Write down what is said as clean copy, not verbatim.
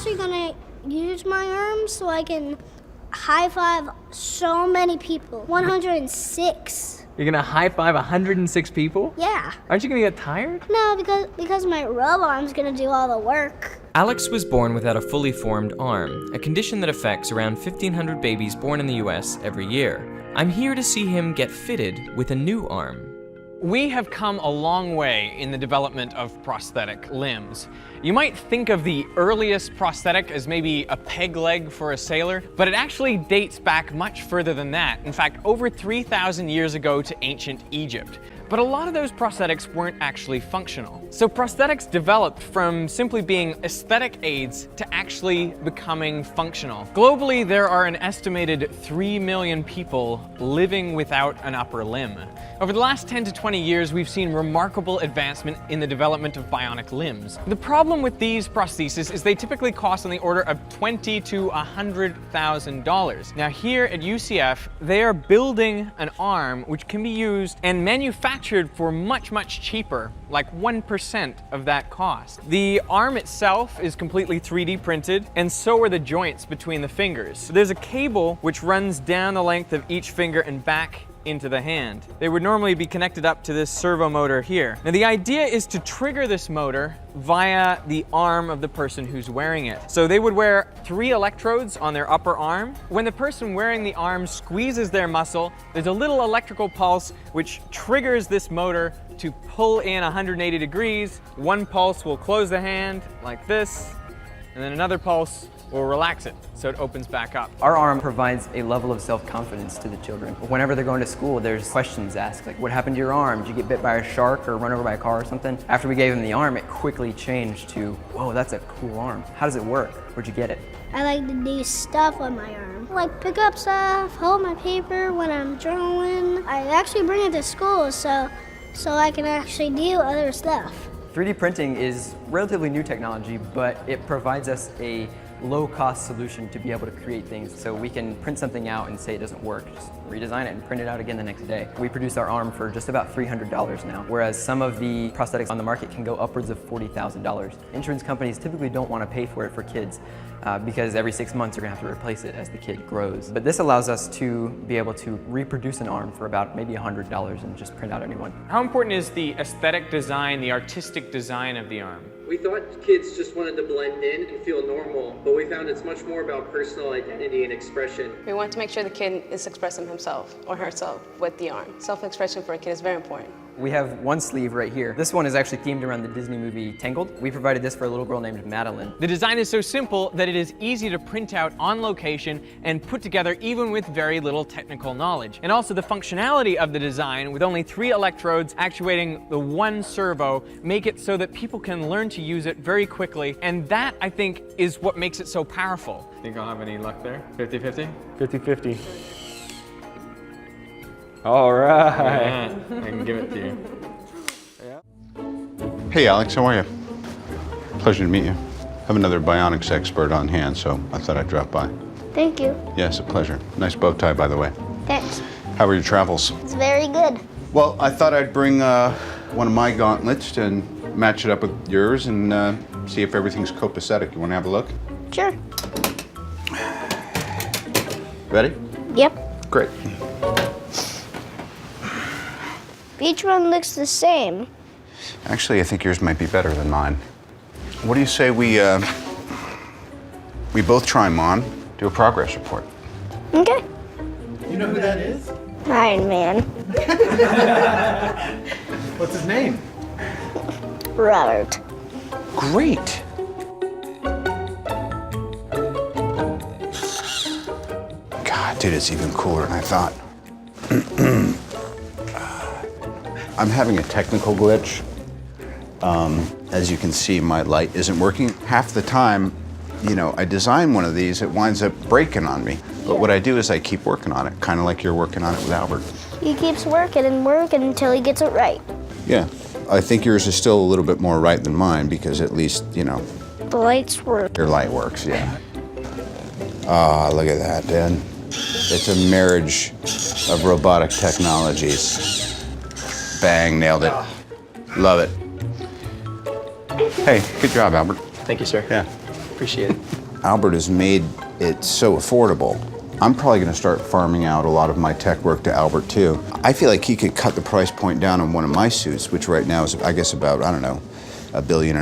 actually gonna use my arm so I can high five so many people. 106. You're gonna high five 106 people? Yeah. Aren't you gonna get tired? No, because my robot arm's gonna do all the work. Alex was born without a fully formed arm, a condition that affects around 1,500 babies born in the US every year. I'm here to see him get fitted with a new arm. We have come a long way in the development of prosthetic limbs. You might think of the earliest prosthetic as maybe a peg leg for a sailor, but it actually dates back much further than that. In fact, over 3,000 years ago to ancient Egypt. But a lot of those prosthetics weren't actually functional. So prosthetics developed from simply being aesthetic aids to actually becoming functional. Globally, there are an estimated 3 million people living without an upper limb. Over the last 10 to 20 years, we've seen remarkable advancement in the development of bionic limbs. The problem with these prostheses is they typically cost on the order of $20,000 to $100,000. Now here at UCF, they are building an arm which can be used and manufactured for much, much cheaper, like 1% of that cost. The arm itself is completely 3D printed, and so are the joints between the fingers. So there's a cable which runs down the length of each finger and back into the hand. They would normally be connected up to this servo motor here. Now the idea is to trigger this motor via the arm of the person who's wearing it. So they would wear 3 electrodes on their upper arm. When the person wearing the arm squeezes their muscle, there's a little electrical pulse which triggers this motor to pull in 180 degrees. One pulse will close the hand like this, and then another pulse will relax it so it opens back up. Our arm provides a level of self-confidence to the children. Whenever they're going to school, there's questions asked, like, what happened to your arm? Did you get bit by a shark or run over by a car or something? After we gave him the arm, it quickly changed to, whoa, that's a cool arm. How does it work? Where'd you get it? I like to do stuff on my arm. Like pick up stuff, hold my paper when I'm drawing. I actually bring it to school so I can actually do other stuff. 3D printing is relatively new technology, but it provides us a low-cost solution to be able to create things. So we can print something out and say it doesn't work, just redesign it and print it out again the next day. We produce our arm for just about $300 now, whereas some of the prosthetics on the market can go upwards of $40,000. Insurance companies typically don't want to pay for it for kids because every 6 months you're going to have to replace it as the kid grows. But this allows us to be able to reproduce an arm for about maybe $100 and just print out a new one. How important is the aesthetic design, the artistic design of the arm? We thought kids just wanted to blend in and feel normal, but we found it's much more about personal identity and expression. We want to make sure the kid is expressing himself or herself with the arm. Self-expression for a kid is very important. We have one sleeve right here. This one is actually themed around the Disney movie Tangled. We provided this for a little girl named Madeline. The design is so simple that it is easy to print out on location and put together even with very little technical knowledge. And also the functionality of the design, with only 3 electrodes actuating the one servo, make it so that people can learn to use it very quickly. And that, I think, is what makes it so powerful. Think I'll have any luck there? 50-50? 50-50. All right. Yeah, I can give it to you. Hey Alex, how are you? Pleasure to meet you. I have another bionics expert on hand, so I thought I'd drop by. Thank you. Yes, a pleasure. Nice bow tie, by the way. Thanks. How were your travels? It's very good. Well, I thought I'd bring one of my gauntlets and match it up with yours and see if everything's copacetic. You want to have a look? Sure. Ready? Yep. Great. Each one looks the same. Actually, I think yours might be better than mine. What do you say we both try them on, do a progress report? Okay. You know who that is? IronMan. What's his name? Robert. Great. God, dude, it's even cooler than I thought. I'm having a technical glitch. As you can see, my light isn't working. Half the time, you know, I design one of these, it winds up breaking on me. But what I do is I keep working on it, kind of like you're working on it with Albert. He keeps working and working until he gets it right. Yeah, I think yours is still a little bit more right than mine because at least, you know, The lights work. your light works, yeah. Ah, look at that, Dan. It's a marriage of robotic technologies. Bang, nailed it. Love it. Hey, good job, Albert. Thank you, sir. Yeah. Appreciate it. Albert has made it so affordable. I'm probably going to start farming out a lot of my tech work to Albert too. I feel like he could cut the price point down on one of my suits, which right now is, I guess, about, I don't know, $1.5 billion.